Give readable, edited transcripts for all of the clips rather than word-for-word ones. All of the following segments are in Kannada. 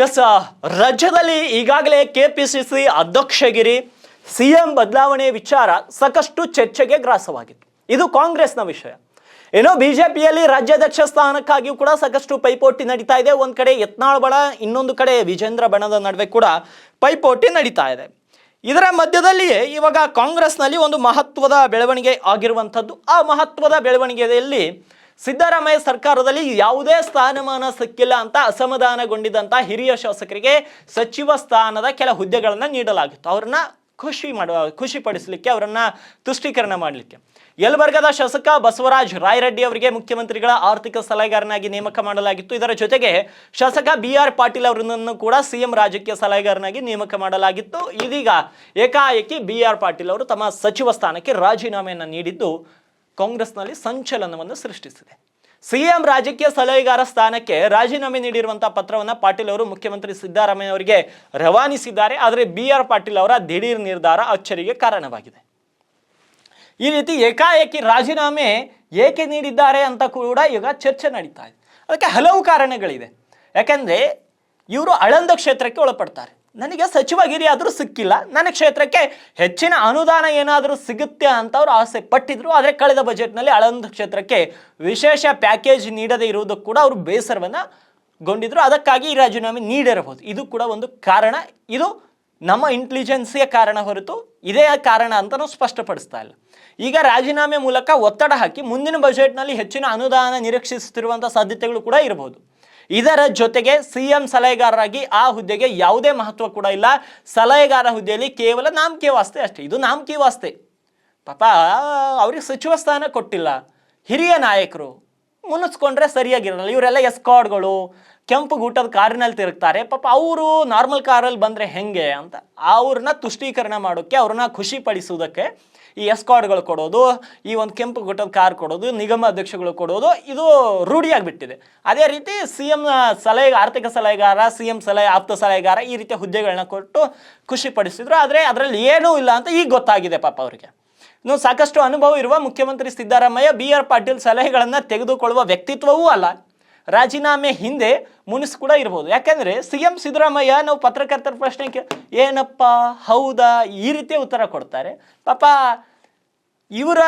ಎಸ್, ರಾಜ್ಯದಲ್ಲಿ ಈಗಾಗಲೇ ಕೆಪಿಸಿಸಿ ಅಧ್ಯಕ್ಷಗಿರಿ ಸಿಎಂ ಬದಲಾವಣೆ ವಿಚಾರ ಸಾಕಷ್ಟು ಚರ್ಚೆಗೆ ಗ್ರಾಸವಾಗಿತ್ತು. ಇದು ಕಾಂಗ್ರೆಸ್ನ ವಿಷಯ. ಏನೋ ಬಿಜೆಪಿಯಲ್ಲಿ ರಾಜ್ಯಾಧ್ಯಕ್ಷ ಸ್ಥಾನಕ್ಕಾಗಿಯೂ ಕೂಡ ಸಾಕಷ್ಟು ಪೈಪೋಟಿ ನಡೀತಾ ಇದೆ. ಒಂದು ಕಡೆ ಯತ್ನಾಳ್ ಬಣ, ಇನ್ನೊಂದು ಕಡೆ ವಿಜೇಂದ್ರ ಬಣದ ನಡುವೆ ಕೂಡ ಪೈಪೋಟಿ ನಡೀತಾ ಇದೆ. ಇದರ ಮಧ್ಯದಲ್ಲಿಯೇ ಇವಾಗ ಕಾಂಗ್ರೆಸ್ನಲ್ಲಿ ಒಂದು ಮಹತ್ವದ ಬೆಳವಣಿಗೆ ಆಗಿರುವಂಥದ್ದು. ಆ ಮಹತ್ವದ ಬೆಳವಣಿಗೆಯಲ್ಲಿ ಸಿದ್ದರಾಮಯ್ಯ ಸರ್ಕಾರದಲ್ಲಿ ಯಾವುದೇ ಸ್ಥಾನಮಾನ ಸಿಕ್ಕಿಲ್ಲ ಅಂತ ಅಸಮಾಧಾನಗೊಂಡಿದ್ದಂಥ ಹಿರಿಯ ಶಾಸಕರಿಗೆ ಸಚಿವ ಸ್ಥಾನದ ಕೆಲ ಹುದ್ದೆಗಳನ್ನು ನೀಡಲಾಗಿತ್ತು. ಅವರನ್ನ ಖುಷಿಪಡಿಸಲಿಕ್ಕೆ, ಅವರನ್ನ ತುಷ್ಟೀಕರಣ ಮಾಡಲಿಕ್ಕೆ ಯಲಬುರ್ಗಾದ ಶಾಸಕ ಬಸವರಾಜ ರಾಯರೆಡ್ಡಿ ಅವರಿಗೆ ಮುಖ್ಯಮಂತ್ರಿಗಳ ಆರ್ಥಿಕ ಸಲಹೆಗಾರನಾಗಿ ನೇಮಕ ಮಾಡಲಾಗಿತ್ತು. ಇದರ ಜೊತೆಗೆ ಶಾಸಕ BR ಪಾಟೀಲ್ ಅವರನ್ನು ಕೂಡ ಸಿಎಂ ರಾಜಕೀಯ ಸಲಹೆಗಾರನಾಗಿ ನೇಮಕ ಮಾಡಲಾಗಿತ್ತು. ಇದೀಗ ಏಕಾಏಕಿ BR ಪಾಟೀಲ್ ಅವರು ತಮ್ಮ ಸಚಿವ ಸ್ಥಾನಕ್ಕೆ ರಾಜೀನಾಮೆಯನ್ನು ನೀಡಿದ್ದು ಕಾಂಗ್ರೆಸ್ನಲ್ಲಿ ಸಂಚಲನವನ್ನು ಸೃಷ್ಟಿಸಿದೆ. ಸಿಎಂ ರಾಜಕೀಯ ಸಲಹೆಗಾರ ಸ್ಥಾನಕ್ಕೆ ರಾಜೀನಾಮೆ ನೀಡಿರುವಂತಹ ಪತ್ರವನ್ನು ಪಾಟೀಲ್ ಅವರು ಮುಖ್ಯಮಂತ್ರಿ ಸಿದ್ದರಾಮಯ್ಯ ಅವರಿಗೆ ರವಾನಿಸಿದ್ದಾರೆ. ಆದರೆ BR ಪಾಟೀಲ್ ಅವರ ದಿಢೀರ್ ನಿರ್ಧಾರ ಅಚ್ಚರಿಗೆ ಕಾರಣವಾಗಿದೆ. ಈ ರೀತಿ ಏಕಾಏಕಿ ರಾಜೀನಾಮೆ ಏಕೆ ನೀಡಿದ್ದಾರೆ ಅಂತ ಕೂಡ ಈಗ ಚರ್ಚೆ ನಡೀತಾ ಇದೆ. ಅದಕ್ಕೆ ಹಲವು ಕಾರಣಗಳಿದೆ. ಯಾಕಂದರೆ ಇವರು ಆಳಂದ ಕ್ಷೇತ್ರಕ್ಕೆ ಒಳಪಡ್ತಾರೆ. ನನಗೆ ಸಚಿವಗಿರಿ ಆದರೂ ಸಿಕ್ಕಿಲ್ಲ, ನನ್ನ ಕ್ಷೇತ್ರಕ್ಕೆ ಹೆಚ್ಚಿನ ಅನುದಾನ ಏನಾದರೂ ಸಿಗುತ್ತೆ ಅಂತ ಅವರು ಆಸೆ ಪಟ್ಟಿದ್ರು. ಆದರೆ ಕಳೆದ ಬಜೆಟ್ನಲ್ಲಿ ಆಳಂದ ಕ್ಷೇತ್ರಕ್ಕೆ ವಿಶೇಷ ಪ್ಯಾಕೇಜ್ ನೀಡದೇ ಇರುವುದಕ್ಕೆ ಕೂಡ ಅವರು ಬೇಸರವನ್ನು ಗೊಂಡಿದ್ರು. ಅದಕ್ಕಾಗಿ ಈ ರಾಜೀನಾಮೆ ನೀಡಿರಬಹುದು. ಇದು ಕೂಡ ಒಂದು ಕಾರಣ. ಇದು ನಮ್ಮ ಇಂಟೆಲಿಜೆನ್ಸಿಯ ಕಾರಣ ಹೊರತು ಇದೇ ಕಾರಣ ಅಂತ ನಾವು ಸ್ಪಷ್ಟಪಡಿಸ್ತಾ ಇಲ್ಲ. ಈಗ ರಾಜೀನಾಮೆ ಮೂಲಕ ಒತ್ತಡ ಹಾಕಿ ಮುಂದಿನ ಬಜೆಟ್ನಲ್ಲಿ ಹೆಚ್ಚಿನ ಅನುದಾನ ನಿರೀಕ್ಷಿಸುತ್ತಿರುವಂಥ ಸಾಧ್ಯತೆಗಳು ಕೂಡ ಇರಬಹುದು. ಇದರ ಜೊತೆಗೆ ಸಿಎಂ ಸಲಹೆಗಾರರಾಗಿ ಆ ಹುದ್ದೆಗೆ ಯಾವುದೇ ಮಹತ್ವ ಕೂಡ ಇಲ್ಲ. ಸಲಹೆಗಾರ ಹುದ್ದೆಯಲ್ಲಿ ಕೇವಲ ನಾಮಕೀಯ ವಾಸ್ತೆ ಅಷ್ಟೇ. ಇದು ನಾಮಕೀಯ ವಾಸ್ತೆ. ಪಾಪ ಅವ್ರಿಗೆ ಸಚಿವ ಸ್ಥಾನ ಕೊಟ್ಟಿಲ್ಲ. ಹಿರಿಯ ನಾಯಕರು ಮುನ್ನಿಸ್ಕೊಂಡ್ರೆ ಸರಿಯಾಗಿರಲ್ಲ. ಇವರೆಲ್ಲ ಎಸ್ಕಾರ್ಡ್ಗಳು, ಕೆಂಪು ಗೂಟದ ಕಾರಿನಲ್ಲಿ ತಿರುಗ್ತಾರೆ. ಪಾಪ ಅವರು ನಾರ್ಮಲ್ ಕಾರಲ್ಲಿ ಬಂದರೆ ಹೆಂಗೆ ಅಂತ ಅವ್ರನ್ನ ತುಷ್ಟೀಕರಣ ಮಾಡೋಕ್ಕೆ, ಅವ್ರನ್ನ ಖುಷಿ ಪಡಿಸೋದಕ್ಕೆ ಈ ಎಸ್ಕಾರ್ಡ್ಗಳು ಕೊಡೋದು, ಈ ಒಂದು ಕೆಂಪು ಗೂಟದ ಕಾರ್ ಕೊಡೋದು, ನಿಗಮ ಅಧ್ಯಕ್ಷಗಳು ಕೊಡೋದು, ಇದು ರೂಢಿಯಾಗಿಬಿಟ್ಟಿದೆ. ಅದೇ ರೀತಿ ಸಿಎಂ ಆರ್ಥಿಕ ಸಲಹೆಗಾರ, ಸಿಎಂ ಆಪ್ತ ಸಲಹೆಗಾರ, ಈ ರೀತಿಯ ಹುದ್ದೆಗಳನ್ನ ಕೊಟ್ಟು ಖುಷಿ ಪಡಿಸಿದ್ರು. ಆದರೆ ಅದರಲ್ಲಿ ಏನೂ ಇಲ್ಲ ಅಂತ ಈಗ ಗೊತ್ತಾಗಿದೆ ಪಾಪ ಅವರಿಗೆ. ಇನ್ನು ಸಾಕಷ್ಟು ಅನುಭವ ಇರುವ ಮುಖ್ಯಮಂತ್ರಿ ಸಿದ್ದರಾಮಯ್ಯ BR ಪಾಟೀಲ್ ಸಲಹೆಗಳನ್ನು ತೆಗೆದುಕೊಳ್ಳುವ ವ್ಯಕ್ತಿತ್ವವೂ ಅಲ್ಲ. ರಾಜೀನಾಮೆ ಹಿಂದೆ ಮುನಿಸು ಕೂಡ ಇರ್ಬೋದು. ಯಾಕೆಂದರೆ ಸಿಎಂ ಸಿದ್ದರಾಮಯ್ಯ ನಾವು ಪತ್ರಕರ್ತರ ಪ್ರಶ್ನೆಗೆ ಏನಪ್ಪ ಹೌದಾ ಈ ರೀತಿಯ ಉತ್ತರ ಕೊಡ್ತಾರೆ. ಪಾಪ ಇವರ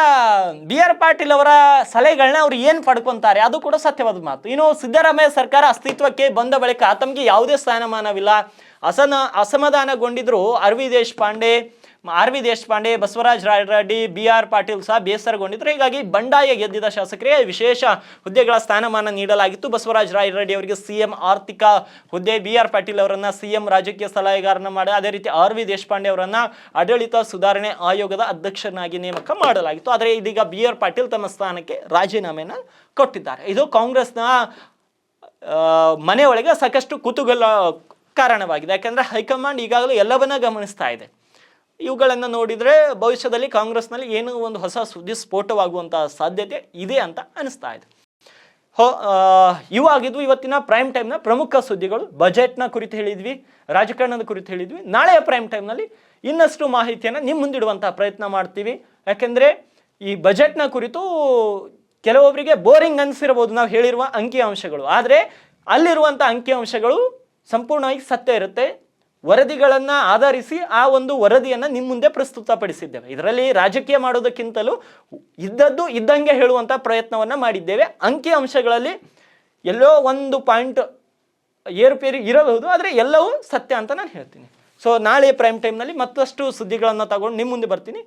BR ಪಾಟೀಲ್ ಅವರ ಸಲಹೆಗಳನ್ನ ಅವ್ರು ಏನು ಪಡ್ಕೊತಾರೆ ಅದು ಕೂಡ ಸತ್ಯವಾದ ಮಾತು. ಇನ್ನು ಸಿದ್ದರಾಮಯ್ಯ ಸರ್ಕಾರ ಅಸ್ತಿತ್ವಕ್ಕೆ ಬಂದ ಬಳಿಕ ತಮಗೆ ಯಾವುದೇ ಸ್ಥಾನಮಾನವಿಲ್ಲ, ಅಸಮಾಧಾನಗೊಂಡಿದ್ರು R V Deshpande, Basavaraj Rayareddy, BR Patil ಸಹ ಬೇಸರಗೊಂಡಿದ್ರು. ಹೀಗಾಗಿ ಬಂಡಾಯ ಗೆದ್ದಿದ್ದ ಶಾಸಕರಿಗೆ ವಿಶೇಷ ಹುದ್ದೆಗಳ ಸ್ಥಾನಮಾನ ನೀಡಲಾಗಿತ್ತು. ಬಸವರಾಜ ರಾಯರೆಡ್ಡಿ ಅವರಿಗೆ ಸಿಎಂ ಆರ್ಥಿಕ ಹುದ್ದೆ, BR ಪಾಟೀಲ್ ಅವರನ್ನ ಸಿಎಂ ರಾಜಕೀಯ ಸಲಹೆಗಾರನ ಮಾಡಿ, ಅದೇ ರೀತಿ ಆರ್ ವಿ ದೇಶಪಾಂಡೆ ಅವರನ್ನ ಆಡಳಿತ ಸುಧಾರಣೆ ಆಯೋಗದ ಅಧ್ಯಕ್ಷನಾಗಿ ನೇಮಕ ಮಾಡಲಾಗಿತ್ತು. ಆದರೆ ಇದೀಗ BR ಪಾಟೀಲ್ ತಮ್ಮ ಸ್ಥಾನಕ್ಕೆ ರಾಜೀನಾಮೆಯನ್ನು ಕೊಟ್ಟಿದ್ದಾರೆ. ಇದು ಕಾಂಗ್ರೆಸ್ನ ಮನೆಯೊಳಗೆ ಸಾಕಷ್ಟು ಕುತೂಹಲ ಕಾರಣವಾಗಿದೆ. ಯಾಕೆಂದರೆ ಹೈಕಮಾಂಡ್ ಈಗಾಗಲೇ ಎಲ್ಲವನ್ನ ಗಮನಿಸ್ತಾ ಇದೆ. ಇವುಗಳನ್ನು ನೋಡಿದರೆ ಭವಿಷ್ಯದಲ್ಲಿ ಕಾಂಗ್ರೆಸ್ನಲ್ಲಿ ಏನೋ ಒಂದು ಹೊಸ ಸುದ್ದಿ ಸ್ಫೋಟವಾಗುವಂಥ ಸಾಧ್ಯತೆ ಇದೆ ಅಂತ ಅನಿಸ್ತಾ ಇದೆ. ಇವಾಗಿದ್ದು ಇವತ್ತಿನ ಪ್ರೈಮ್ ಟೈಮ್ನ ಪ್ರಮುಖ ಸುದ್ದಿಗಳು. ಬಜೆಟ್ನ ಕುರಿತು ಹೇಳಿದ್ವಿ, ರಾಜಕಾರಣದ ಕುರಿತು ಹೇಳಿದ್ವಿ. ನಾಳೆಯ ಪ್ರೈಮ್ ಟೈಮ್ನಲ್ಲಿ ಇನ್ನಷ್ಟು ಮಾಹಿತಿಯನ್ನು ನಿಮ್ಮ ಮುಂದಿಡುವಂಥ ಪ್ರಯತ್ನ ಮಾಡ್ತೀವಿ. ಯಾಕೆಂದರೆ ಈ ಬಜೆಟ್ನ ಕುರಿತು ಕೆಲವೊಬ್ಬರಿಗೆ ಬೋರಿಂಗ್ ಅನಿಸಿರ್ಬೋದು ನಾವು ಹೇಳಿರುವ ಅಂಕಿಅಂಶಗಳು. ಆದರೆ ಅಲ್ಲಿರುವಂಥ ಅಂಕಿಅಂಶಗಳು ಸಂಪೂರ್ಣವಾಗಿ ಸತ್ಯ ಇರುತ್ತೆ. ವರದಿಗಳನ್ನು ಆಧರಿಸಿ ಆ ಒಂದು ವರದಿಯನ್ನು ನಿಮ್ಮ ಮುಂದೆ ಪ್ರಸ್ತುತಪಡಿಸಿದ್ದೇವೆ. ಇದರಲ್ಲಿ ರಾಜಕೀಯ ಮಾಡೋದಕ್ಕಿಂತಲೂ ಇದ್ದದ್ದು ಇದ್ದಂಗೆ ಹೇಳುವಂಥ ಪ್ರಯತ್ನವನ್ನು ಮಾಡಿದ್ದೇವೆ. ಅಂಕಿಅಂಶಗಳಲ್ಲಿ ಎಲ್ಲೋ ಒಂದು ಪಾಯಿಂಟ್ ಏರುಪೇರು ಇರಬಹುದು, ಆದರೆ ಎಲ್ಲವೂ ಸತ್ಯ ಅಂತ ನಾನು ಹೇಳ್ತೀನಿ. ಸೊ ನಾಳೆ ಪ್ರೈಮ್ ಟೈಮ್ನಲ್ಲಿ ಮತ್ತಷ್ಟು ಸುದ್ದಿಗಳನ್ನು ತಗೊಂಡು ನಿಮ್ಮ ಮುಂದೆ ಬರ್ತೀನಿ.